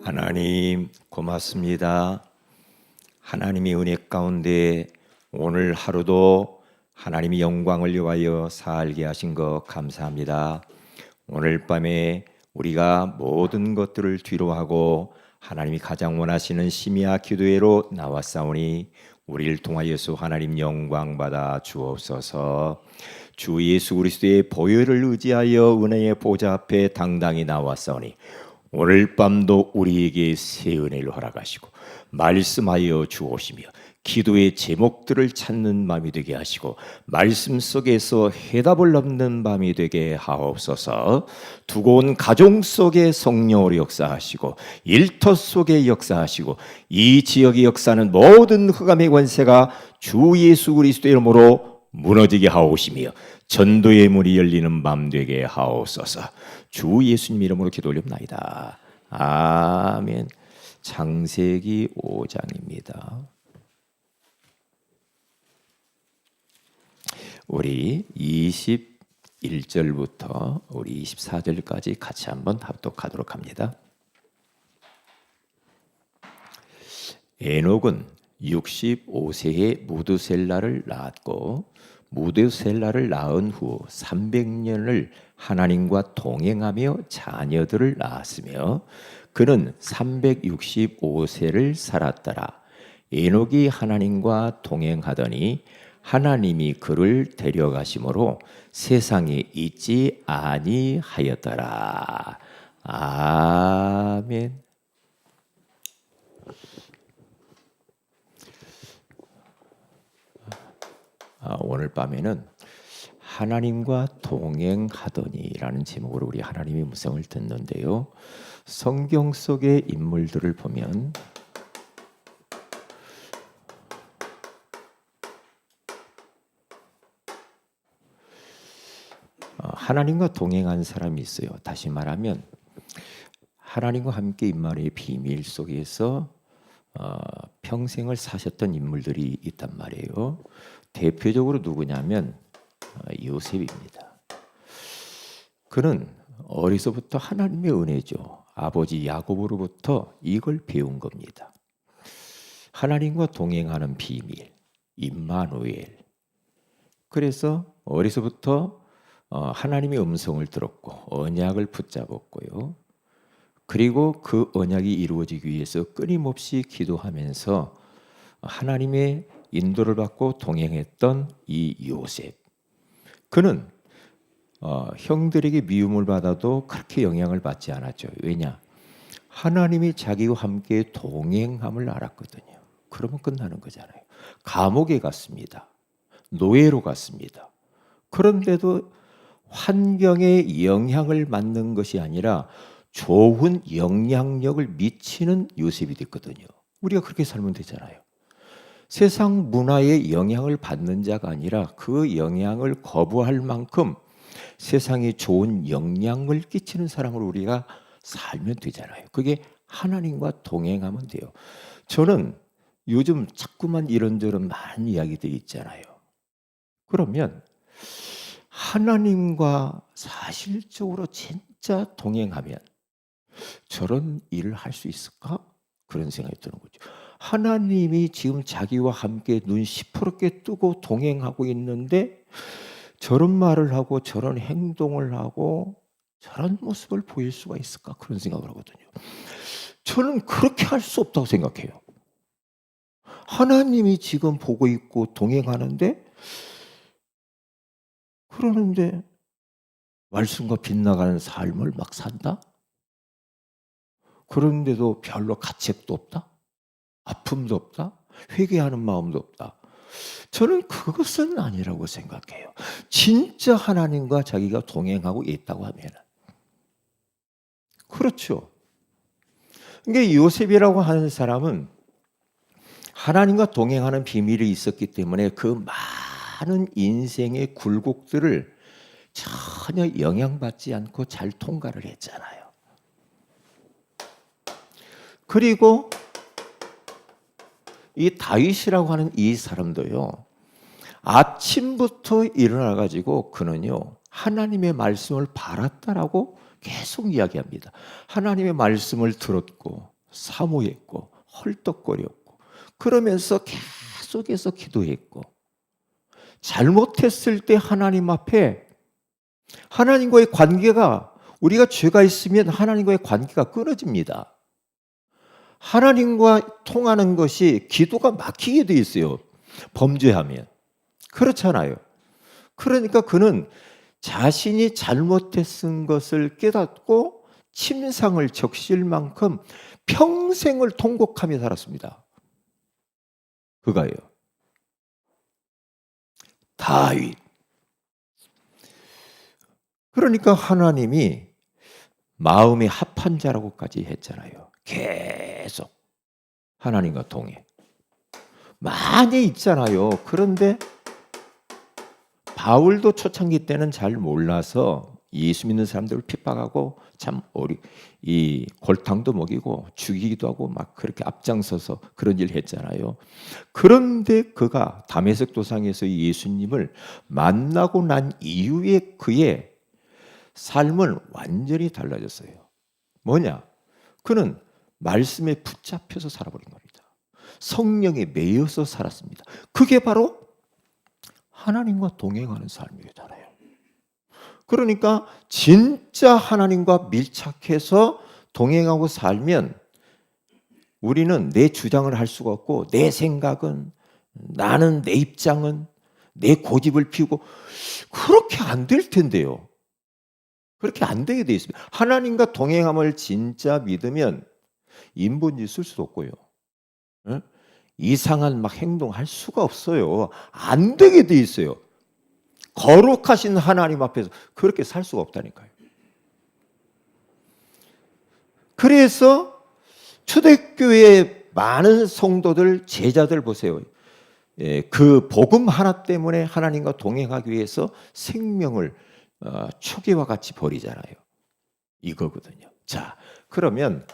하나님 고맙습니다. 하나님의 은혜 가운데 오늘 하루도 하나님의 영광을 위하여 살게 하신 것 감사합니다. 오늘 밤에 우리가 모든 것들을 뒤로하고 하나님이 가장 원하시는 심야 기도회로 나왔사오니 우리를 통하여서 하나님 영광 받아 주옵소서. 주 예수 그리스도의 보혈을 의지하여 은혜의 보좌 앞에 당당히 나왔사오니 오늘 밤도 우리에게 새 은혜를 허락하시고 말씀하여 주오시며 기도의 제목들을 찾는 밤이 되게 하시고 말씀 속에서 해답을 얻는 밤이 되게 하옵소서. 두고 온 가정 속에 성령으로 역사하시고 일터 속에 역사하시고 이 지역의 역사는 모든 흑암의 권세가 주 예수 그리스도의 이름으로 무너지게 하옵시며 전도의 문이 열리는 밤 되게 하옵소서. 주 예수님 이름으로 기도 올립니다. 아멘. 창세기 5장입니다. 우리 21절부터 우리 24절까지 같이 한번 합독하도록 합니다. 에녹은 65세에 무드셀라를 낳았고 무드셀라를 낳은 후 300년을 하나님과 동행하며 자녀들을 낳았으며 그는 365세를 살았더라. 에녹이 하나님과 동행하더니 하나님이 그를 데려가심으로 세상에 있지 아니하였더라. 아멘. 오늘 밤에는 하나님과 동행하더니라는 제목으로 우리 하나님의 음성을 듣는데요. 성경 속의 인물들을 보면 하나님과 동행한 사람이 있어요. 다시 말하면 하나님과 함께 임마누엘의 비밀 속에서 평생을 사셨던 인물들이 있단 말이에요. 대표적으로 누구냐면 요셉입니다. 그는 어려서부터 하나님의 은혜죠. 아버지 야곱으로부터 이걸 배운 겁니다. 하나님과 동행하는 비밀, 임마누엘. 그래서 어려서부터 하나님의 음성을 들었고 언약을 붙잡았고요. 그리고 그 언약이 이루어지기 위해서 끊임없이 기도하면서 하나님의 인도를 받고 동행했던 이 요셉. 그는 형들에게 미움을 받아도 그렇게 영향을 받지 않았죠. 왜냐? 하나님이 자기와 함께 동행함을 알았거든요. 그러면 끝나는 거잖아요. 감옥에 갔습니다. 노예로 갔습니다. 그런데도 환경에 영향을 받는 것이 아니라 좋은 영향력을 미치는 요셉이 됐거든요. 우리가 그렇게 살면 되잖아요. 세상 문화에 영향을 받는 자가 아니라 그 영향을 거부할 만큼 세상에 좋은 영향을 끼치는 사람으로 우리가 살면 되잖아요. 그게 하나님과 동행하면 돼요. 저는 요즘 자꾸만 이런저런 많은 이야기들이 있잖아요. 그러면 하나님과 사실적으로 진짜 동행하면 저런 일을 할 수 있을까? 그런 생각이 드는 거죠. 하나님이 지금 자기와 함께 눈 시퍼렇게 뜨고 동행하고 있는데 저런 말을 하고 저런 행동을 하고 저런 모습을 보일 수가 있을까? 그런 생각을 하거든요. 저는 그렇게 할 수 없다고 생각해요. 하나님이 지금 보고 있고 동행하는데 그러는데 말씀과 빗나가는 삶을 막 산다? 그런데도 별로 가책도 없다? 아픔도 없다? 회개하는 마음도 없다? 저는 그것은 아니라고 생각해요. 진짜 하나님과 자기가 동행하고 있다고 하면 그렇죠. 그러니까 요셉이라고 하는 사람은 하나님과 동행하는 비밀이 있었기 때문에 그 많은 인생의 굴곡들을 전혀 영향받지 않고 잘 통과를 했잖아요. 그리고 이 다윗이라고 하는 이 사람도요. 아침부터 일어나 가지고 그는요. 하나님의 말씀을 바랐다라고 계속 이야기합니다. 하나님의 말씀을 들었고 사모했고 헐떡거렸고 그러면서 계속해서 기도했고 잘못했을 때 하나님 앞에 하나님과의 관계가 우리가 죄가 있으면 하나님과의 관계가 끊어집니다. 하나님과 통하는 것이 기도가 막히게 돼 있어요. 범죄하면. 그렇잖아요. 그러니까 그는 자신이 잘못했은 것을 깨닫고 침상을 적실 만큼 평생을 통곡하며 살았습니다. 그가요. 다윗. 그러니까 하나님이 마음이 합한 자라고까지 했잖아요. 계속 하나님과 동행. 많이 있잖아요. 그런데 바울도 초창기 때는 잘 몰라서 예수 믿는 사람들을 핍박하고 참 이 골탕도 먹이고 죽이기도 하고 막 그렇게 앞장서서 그런 일 했잖아요. 그런데 그가 다메섹 도상에서 예수님을 만나고 난 이후에 그의 삶은 완전히 달라졌어요. 뭐냐? 그는 말씀에 붙잡혀서 살아버린 겁니다. 성령에 매여서 살았습니다. 그게 바로 하나님과 동행하는 삶이잖아요. 그러니까 진짜 하나님과 밀착해서 동행하고 살면 우리는 내 주장을 할 수가 없고 내 생각은 나는 내 입장은 내 고집을 피우고 그렇게 안 될 텐데요. 그렇게 안 되게 돼 있습니다. 하나님과 동행함을 진짜 믿으면 인본주의 쓸 수도 없고요. 네? 이상한 막 행동할 수가 없어요. 안 되게 돼 있어요. 거룩하신 하나님 앞에서 그렇게 살 수가 없다니까요. 그래서 초대교회의 많은 성도들, 제자들 보세요. 그 복음 하나 때문에 하나님과 동행하기 위해서 생명을 초기와 같이 버리잖아요. 이거거든요. 자, 그러면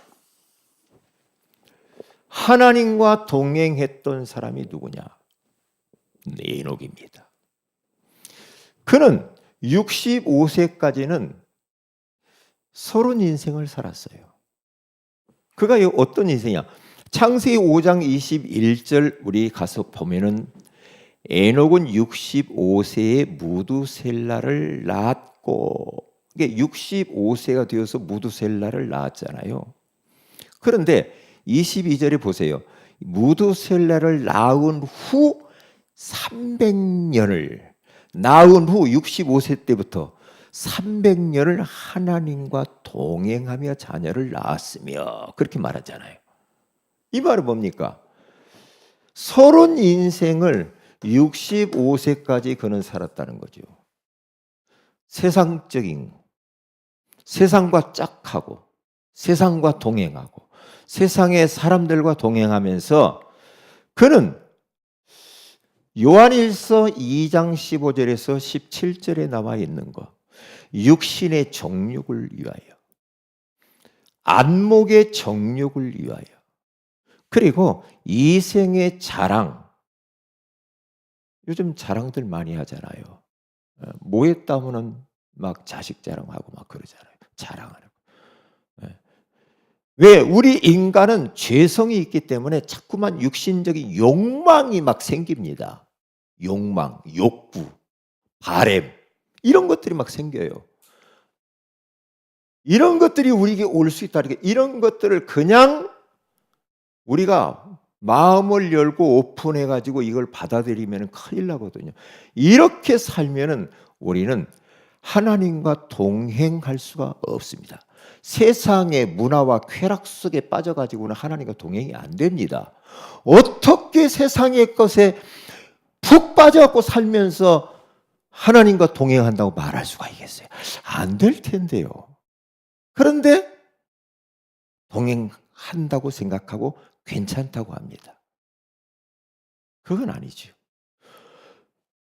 하나님과 동행했던 사람이 누구냐? 에녹입니다. 그는 65세까지는 서른 인생을 살았어요. 그가 어떤 인생이야? 창세기 5장 21절 우리 가서 보면은 에녹은 65세에 무두셀라를 낳았고, 이게 65세가 되어서 무두셀라를 낳았잖아요. 그런데 22절에 보세요. 무두셀라를 낳은 후 300년을 낳은 후 65세 때부터 300년을 하나님과 동행하며 자녀를 낳았으며 그렇게 말하잖아요. 이 말은 뭡니까? 서른 인생을 65세까지 그는 살았다는 거죠. 세상적인, 세상과 짝하고 세상과 동행하고 세상의 사람들과 동행하면서 그는 요한일서 2장 15절에서 17절에 나와 있는 것, 육신의 정욕을 위하여, 안목의 정욕을 위하여, 그리고 이생의 자랑, 요즘 자랑들 많이 하잖아요. 뭐 했다면은 막 자식 자랑하고 막 그러잖아요. 자랑하는 거. 왜? 우리 인간은 죄성이 있기 때문에 자꾸만 육신적인 욕망이 막 생깁니다. 욕망, 욕구, 바램 이런 것들이 막 생겨요. 이런 것들이 우리에게 올 수 있다. 이런 것들을 그냥 우리가 마음을 열고 오픈해가지고 이걸 받아들이면 큰일 나거든요. 이렇게 살면은 우리는 하나님과 동행할 수가 없습니다. 세상의 문화와 쾌락 속에 빠져가지고는 하나님과 동행이 안 됩니다. 어떻게 세상의 것에 푹 빠져갖고 살면서 하나님과 동행한다고 말할 수가 있겠어요? 안 될 텐데요. 그런데 동행한다고 생각하고 괜찮다고 합니다. 그건 아니죠.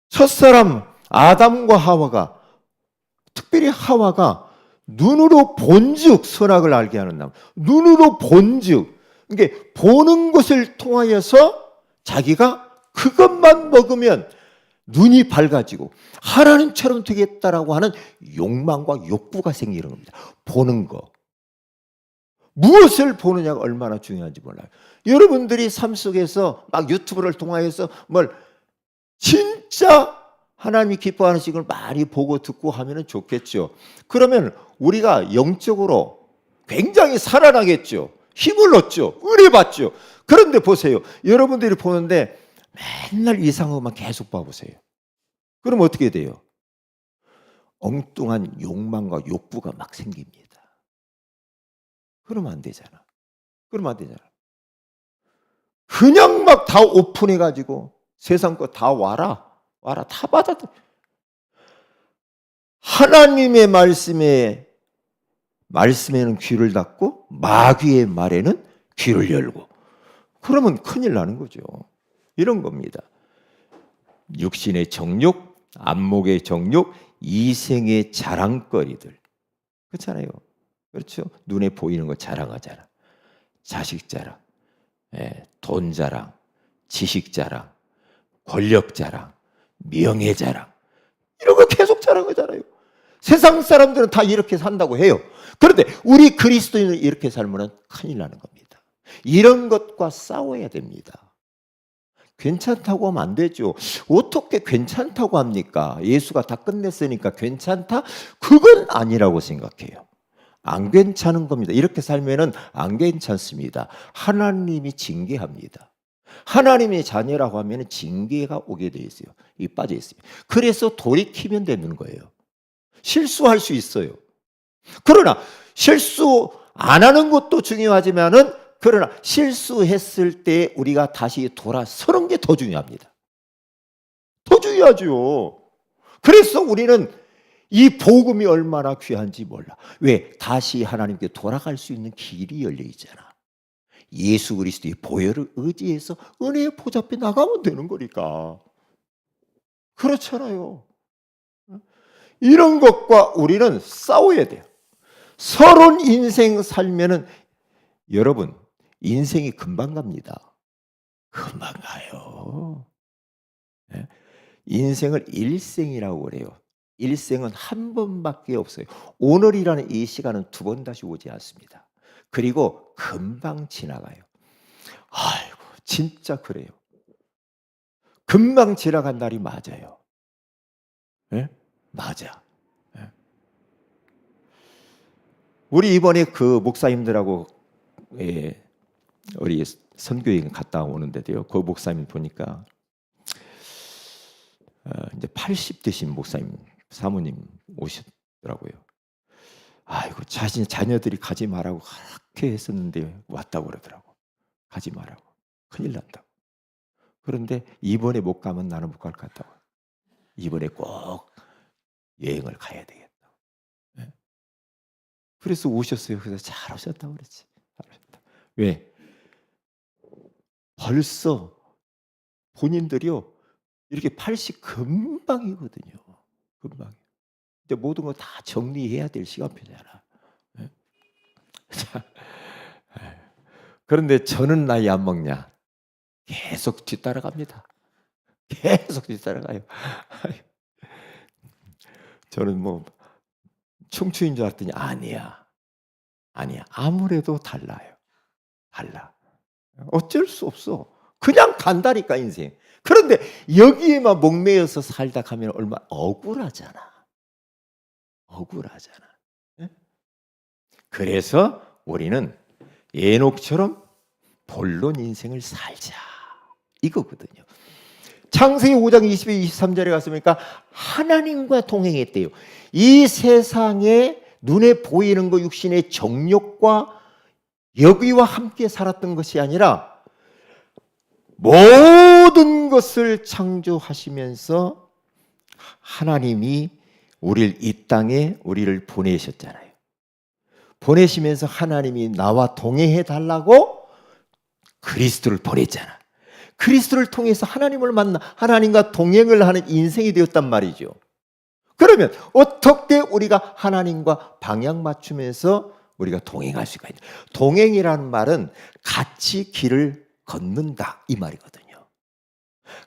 첫사람 아담과 하와가, 특별히 하와가 눈으로 본즉 선악을 알게 하는 남, 눈으로 본즉, 이게 보는 것을 통하여서 자기가 그것만 먹으면 눈이 밝아지고 하나님처럼 되겠다라고 하는 욕망과 욕구가 생기는 겁니다. 보는 거. 무엇을 보느냐가 얼마나 중요한지 몰라요. 여러분들이 삶 속에서 막 유튜브를 통하여서 뭘 진짜 하나님이 기뻐하는 식을 많이 보고 듣고 하면 좋겠죠. 그러면 우리가 영적으로 굉장히 살아나겠죠. 힘을 얻죠. 은혜 받죠. 그런데 보세요. 여러분들이 보는데 맨날 이상한 것만 계속 봐보세요. 그럼 어떻게 돼요? 엉뚱한 욕망과 욕구가 막 생깁니다. 그러면 안 되잖아. 그러면 안 되잖아. 그냥 막 다 오픈해가지고 세상 거 다 와라 다 받아들. 하나님의 말씀에는 귀를 닫고 마귀의 말에는 귀를 열고, 그러면 큰일 나는 거죠. 이런 겁니다. 육신의 정욕, 안목의 정욕, 이생의 자랑거리들. 그렇잖아요. 그렇죠. 눈에 보이는 거 자랑하잖아. 자식 자랑, 돈 자랑, 지식 자랑, 권력 자랑, 명예 자랑, 이런 거 계속 자랑하잖아요. 세상 사람들은 다 이렇게 산다고 해요. 그런데 우리 그리스도인은 이렇게 살면 큰일 나는 겁니다. 이런 것과 싸워야 됩니다. 괜찮다고 하면 안 되죠. 어떻게 괜찮다고 합니까? 예수가 다 끝냈으니까 괜찮다? 그건 아니라고 생각해요. 안 괜찮은 겁니다. 이렇게 살면은 안 괜찮습니다. 하나님이 징계합니다. 하나님의 자녀라고 하면 징계가 오게 되어 있어요. 이 빠져 있습니다. 그래서 돌이키면 되는 거예요. 실수할 수 있어요. 그러나 실수 안 하는 것도 중요하지만은, 그러나 실수했을 때 우리가 다시 돌아서는 게 더 중요합니다. 더 중요하죠. 그래서 우리는 이 복음이 얼마나 귀한지 몰라. 왜? 다시 하나님께 돌아갈 수 있는 길이 열려 있잖아. 예수 그리스도의 보혈을 의지해서 은혜의 보좌 앞에 나가면 되는 거니까. 그렇잖아요. 이런 것과 우리는 싸워야 돼요. 서론 인생 살면은, 여러분, 인생이 금방 갑니다. 금방 가요. 인생을 일생이라고 그래요. 일생은 한 번밖에 없어요. 오늘이라는 이 시간은 두 번 다시 오지 않습니다. 그리고 금방 지나가요. 아이고, 진짜 그래요. 금방 지나간 날이 맞아요. 맞아. 우리 이번에 그 목사님들하고 우리 선교여행 갔다 오는데도요, 그 목사님 보니까 이제 80 되신 목사님, 사모님 오셨더라고요. 아이고, 자녀들이 가지 말라고 그렇게 했었는데 왔다고 그러더라고. 가지 말라고. 큰일 난다고. 그런데 이번에 못 가면 나는 못 갈 것 같다고. 이번에 꼭 여행을 가야 되겠다. 그래서 오셨어요. 그래서 잘 오셨다고 그랬지. 잘 오셨다. 왜? 벌써 본인들이요, 이렇게 80 금방이거든요. 금방. 근데 모든 거 다 정리해야 될 시간표잖아. 그런데 저는 나이 안 먹냐? 계속 뒤따라갑니다. 계속 뒤따라가요. 저는 뭐 청춘인 줄 알았더니 아니야. 아무래도 달라요. 달라. 어쩔 수 없어. 그냥 간다니까, 인생. 그런데 여기에만 목매여서 살다 가면 얼마나 억울하잖아. 그래서 우리는 에녹처럼 본론 인생을 살자, 이거거든요. 창세기 5장 22, 23절에 갔으니까 하나님과 동행했대요. 이 세상에 눈에 보이는 거, 육신의 정욕과 여기와 함께 살았던 것이 아니라 모든 것을 창조하시면서 하나님이 우리를 이 땅에 우리를 보내셨잖아요. 보내시면서 하나님이 나와 동행해 달라고 그리스도를 보냈잖아. 그리스도를 통해서 하나님을 만나 하나님과 동행을 하는 인생이 되었단 말이죠. 그러면 어떻게 우리가 하나님과 방향 맞추면서 우리가 동행할 수가 있냐? 동행이라는 말은 같이 길을 걷는다, 이 말이거든요.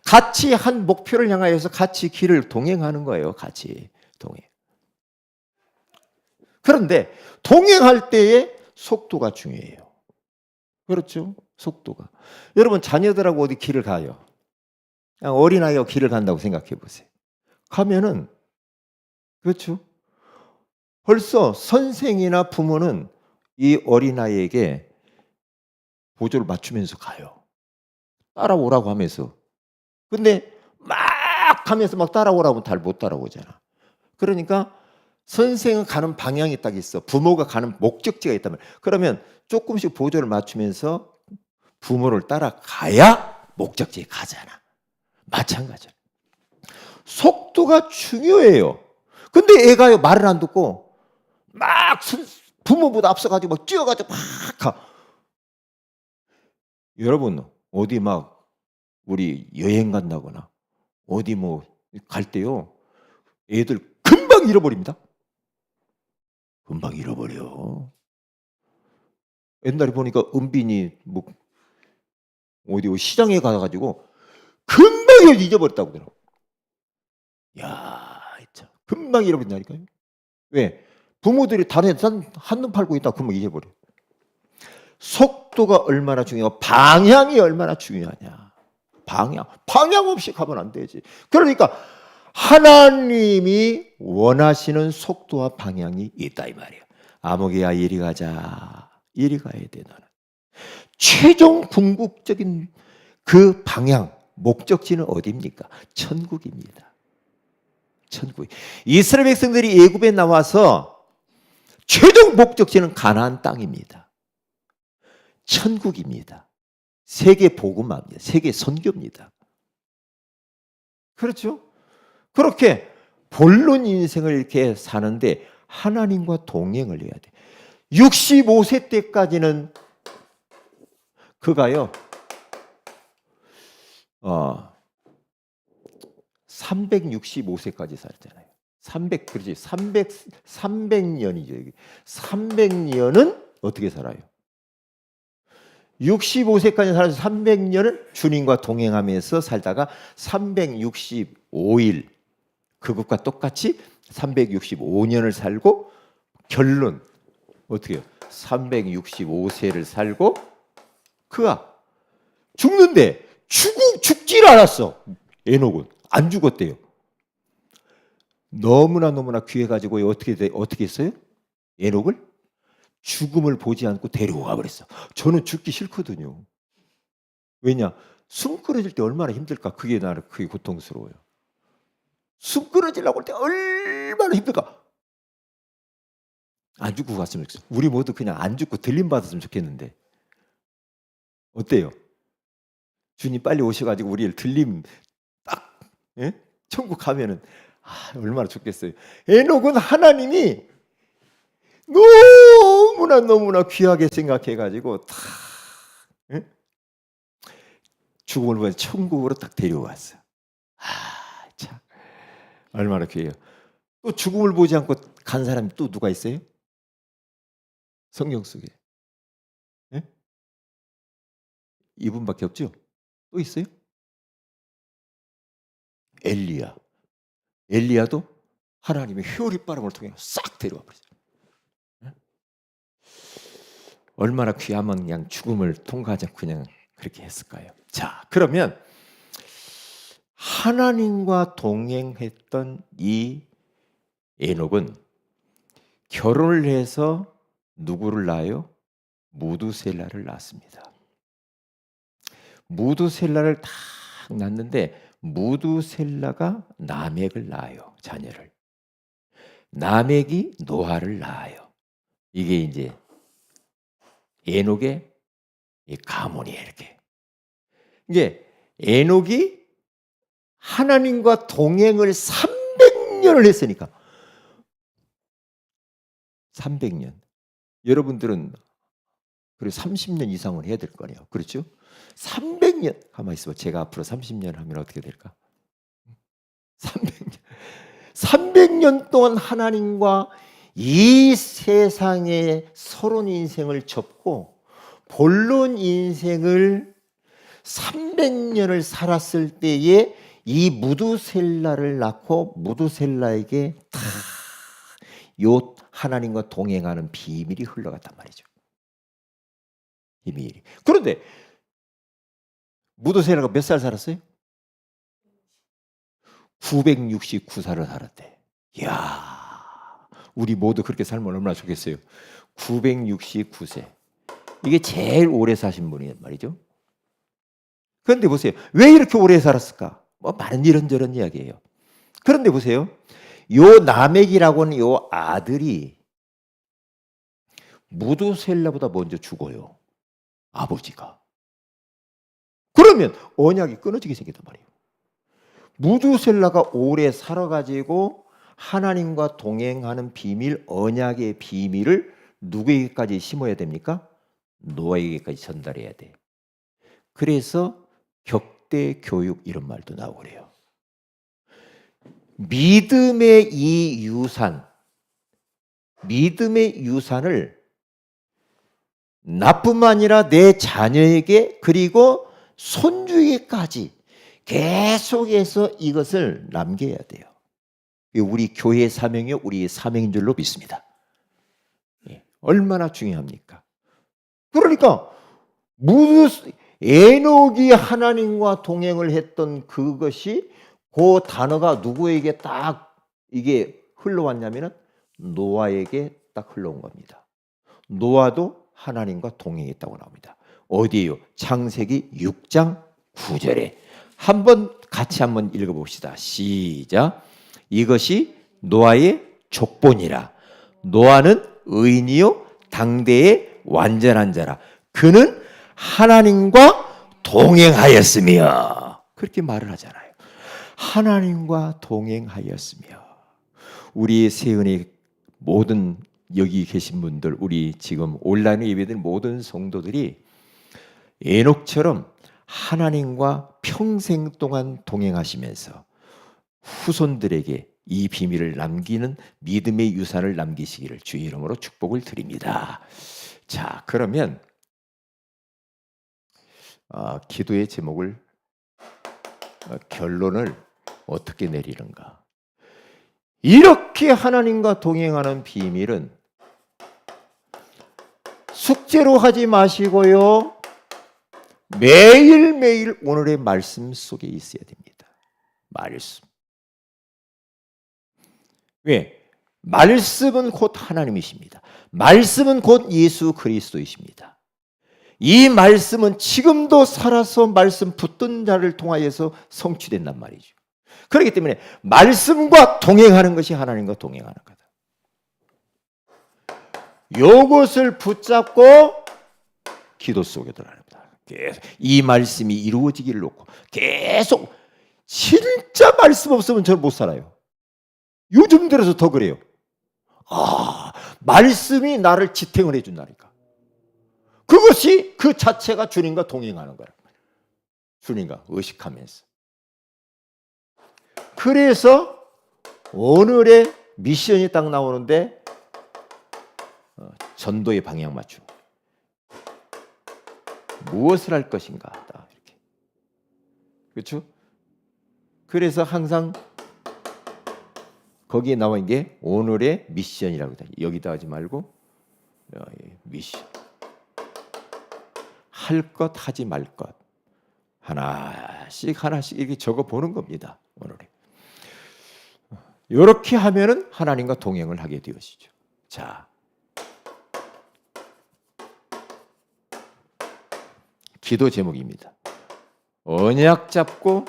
같이 한 목표를 향하여서 같이 길을 동행하는 거예요. 같이 동행. 그런데 동행할 때에 속도가 중요해요. 그렇죠? 속도가. 여러분 자녀들하고 어디 길을 가요. 그냥 어린아이가 길을 간다고 생각해 보세요. 가면은 그렇죠? 벌써 선생이나 부모는 이 어린아이에게 보조를 맞추면서 가요. 따라오라고 하면서. 근데 막 가면서 막 따라오라고 하면 잘 못 따라오잖아. 그러니까 선생은 가는 방향이 딱 있어. 부모가 가는 목적지가 있다면. 그러면 조금씩 보조를 맞추면서 부모를 따라가야 목적지에 가잖아. 마찬가지야. 속도가 중요해요. 근데 애가요 말을 안 듣고 막 부모보다 앞서가지고 막 뛰어가지고 막 가. 여러분 어디 막 우리 여행 간다거나 어디 뭐 갈 때요 애들 금방 잃어버립니다. 금방 잃어버려. 옛날에 보니까 은빈이 뭐 어디 시장에 가가지고 금방 잊어버렸다고 그러더라고. 야, 진짜 금방 잃어버린다니까요. 왜? 부모들이 다른 한눈 팔고 있다 금방 잊어버려. 속도가 얼마나 중요하고 방향이 얼마나 중요하냐. 방향 없이 가면 안 되지. 그러니까 하나님이 원하시는 속도와 방향이 있다 이 말이에요. 아무개야 이리 가자. 이리 가야 돼 너는. 최종 궁극적인 그 방향, 목적지는 어디입니까? 천국입니다. 천국. 이스라엘 백성들이 애굽에 나와서 최종 목적지는 가나안 땅입니다. 천국입니다. 세계 복음화입니다. 세계 선교입니다. 그렇죠? 그렇게 본론 인생을 이렇게 사는데 하나님과 동행을 해야 돼. 65세 때까지는 그가요 365세까지 살잖아요. 300년이죠. 300년은 어떻게 살아요? 65세까지 살아서 300년을 주님과 동행하면서 살다가 365일 그것과 똑같이 365년을 살고 결론 어떻게 해요? 365세를 살고 그가 죽는데 죽질 않았어. 에녹은 안 죽었대요. 너무나 귀해가지고 어떻게 했어요? 에녹을 죽음을 보지 않고 데려가 버렸어. 저는 죽기 싫거든요. 왜냐? 숨 끊어질 때 얼마나 힘들까? 그게 고통스러워요. 숨 끊어지려고 할 때 얼마나 힘들까? 안 죽고 갔으면 좋겠어. 우리 모두 그냥 안 죽고 들림 받았으면 좋겠는데 어때요? 주님 빨리 오셔가지고 우리를 들림 딱 천국 가면은 얼마나 좋겠어요. 에녹은 하나님이 너무나 귀하게 생각해가지고 다 죽음을 보면 천국으로 딱 데려왔어. 참 얼마나 귀해요. 또 죽음을 보지 않고 간 사람이 또 누가 있어요? 성경 속에 이분밖에 없죠? 또 있어요? 엘리야도 하나님의 효리바람을 통해 싹 데려와 버렸어요. 얼마나 귀하면 그냥 죽음을 통과하지 않고 그냥 그렇게 했을까요? 자, 그러면 하나님과 동행했던 이 에녹은 결혼을 해서 누구를 낳아요? 무두셀라를 낳았습니다. 무두셀라를 딱 낳는데 무두셀라가 라멕을 낳아요. 자녀를. 라멕이 노아를 낳아요. 이게 이제 에녹의 가문이에요. 이렇게. 이게 에녹이 하나님과 동행을 300년을 했으니까 300년. 여러분들은 그리고 30년 이상은 해야 될 거네요. 그렇죠? 300년. 가만히 있어봐. 제가 앞으로 30년 하면 어떻게 될까? 300년. 300년 동안 하나님과 이 세상의 서론 인생을 접고 본론 인생을 300년을 살았을 때에 이 무두셀라를 낳고 무두셀라에게 다 요 하나님과 동행하는 비밀이 흘러갔단 말이죠. 히밀이. 그런데 무드셀라가 몇 살 살았어요? 969살을 살았대. 이야, 우리 모두 그렇게 살면 얼마나 좋겠어요. 969세. 이게 제일 오래 사신 분이 말이죠. 그런데 보세요. 왜 이렇게 오래 살았을까? 뭐 많은 이런저런 이야기예요. 그런데 보세요. 요 나멕이라고는 요 아들이 무드셀라보다 먼저 죽어요. 아버지가. 그러면 언약이 끊어지게 생겼단 말이에요. 무드셀라가 오래 살아가지고 하나님과 동행하는 비밀, 언약의 비밀을 누구에게까지 심어야 됩니까? 노아에게까지 전달해야 돼. 그래서 격대 교육 이런 말도 나오고 그래요. 믿음의 이 유산, 믿음의 유산을 나뿐만 아니라 내 자녀에게 그리고 손주에게까지 계속해서 이것을 남겨야 돼요. 우리 교회의 사명이요, 우리의 사명인 줄로 믿습니다. 얼마나 중요합니까? 그러니까 에녹이 하나님과 동행을 했던 그것이 그 단어가 누구에게 딱 이게 흘러왔냐면은 노아에게 딱 흘러온 겁니다. 노아도 하나님과 동행했다고 나옵니다. 어디에요? 창세기 6장 9절에 같이 한번 읽어봅시다. 시작. 이것이 노아의 족본이라. 노아는 의인이요 당대의 완전한 자라. 그는 하나님과 동행하였으며. 그렇게 말을 하잖아요. 하나님과 동행하였으며. 우리 세은의 모든 여기 계신 분들, 우리 지금 온라인에 예배드린 모든 성도들이 에녹처럼 하나님과 평생 동안 동행하시면서 후손들에게 이 비밀을 남기는 믿음의 유산을 남기시기를 주의 이름으로 축복을 드립니다. 자, 그러면 기도의 제목을 결론을 어떻게 내리는가? 이렇게 하나님과 동행하는 비밀은 숙제로 하지 마시고요. 매일매일 오늘의 말씀 속에 있어야 됩니다. 말씀. 왜? 말씀은 곧 하나님이십니다. 말씀은 곧 예수 그리스도이십니다. 이 말씀은 지금도 살아서 말씀 붙든 자를 통하여서 성취된단 말이죠. 그렇기 때문에 말씀과 동행하는 것이 하나님과 동행하는 거다. 이것을 붙잡고 기도 속에 들어갑니다. 계속 이 말씀이 이루어지기를 놓고 계속 진짜 말씀 없으면 저는 못 살아요. 요즘 들어서 더 그래요. 말씀이 나를 지탱을 해준다니까. 그것이 그 자체가 주님과 동행하는 거야. 주님과 의식하면서. 그래서 오늘의 미션이 딱 나오는데 전도의 방향 맞추고 무엇을 할 것인가 이렇게. 그렇죠? 그래서 항상 거기에 나와 있는 게 오늘의 미션이라고 해요. 여기다 하지 말고 미션. 할 것 하지 말 것 하나씩 이렇게 적어 보는 겁니다. 오늘에. 이렇게 하면은 하나님과 동행을 하게 되어지죠. 자, 기도 제목입니다. 언약 잡고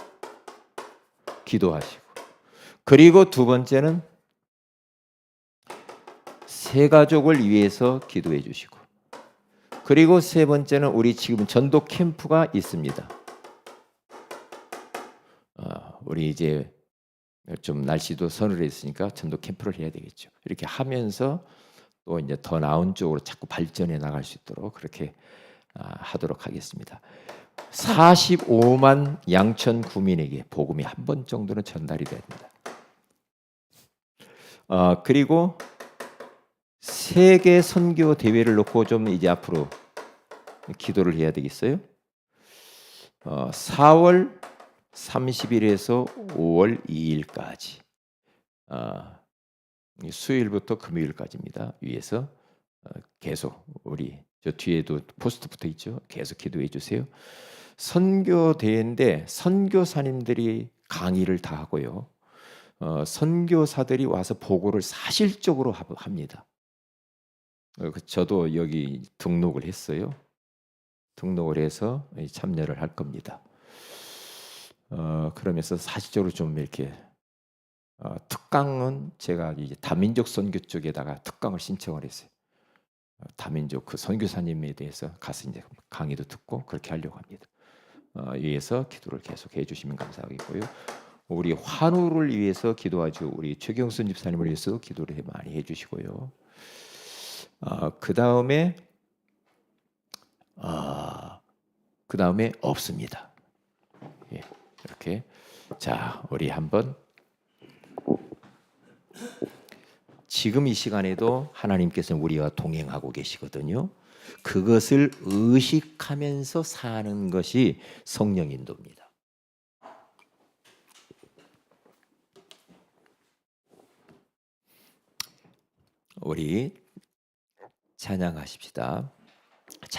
기도하시고, 그리고 두 번째는 새 가족을 위해서 기도해 주시고, 그리고 세 번째는 우리 지금 전도 캠프가 있습니다. 우리 이제 좀 날씨도 서늘했으니까 전도 캠프를 해야 되겠죠. 이렇게 하면서 또 이제 더 나은 쪽으로 자꾸 발전해 나갈 수 있도록 그렇게 하도록 하겠습니다. 45만 양천 구민에게 복음이 한 번 정도는 전달이 됩니다. 그리고 세계 선교 대회를 놓고 좀 이제 앞으로 기도를 해야 되겠어요. 4월 30일에서 5월 2일까지 수요일부터 금요일까지입니다. 위에서 계속 우리 저 뒤에도 포스트 붙어 있죠. 계속 기도해 주세요. 선교대회인데 선교사님들이 강의를 다 하고요. 선교사들이 와서 보고를 사실적으로 합니다. 저도 여기 등록을 했어요. 등록을 해서 참여를 할 겁니다. 그러면서 사실적으로 좀 이렇게 특강은 제가 이제 다민족 선교 쪽에다가 특강을 신청을 했어요. 다민족 그 선교사님에 대해서 가서 이제 강의도 듣고 그렇게 하려고 합니다. 위해서 기도를 계속 해주시면 감사하겠고요. 우리 환우를 위해서 기도하죠. 우리 최경순 집사님을 위해서 기도를 많이 해주시고요. 그 다음에 없습니다. 예, 이렇게 자 우리 한번 지금 이 시간에도 하나님께서는 우리와 동행하고 계시거든요. 그것을 의식하면서 사는 것이 성령 인도입니다. 우리 찬양하십시다.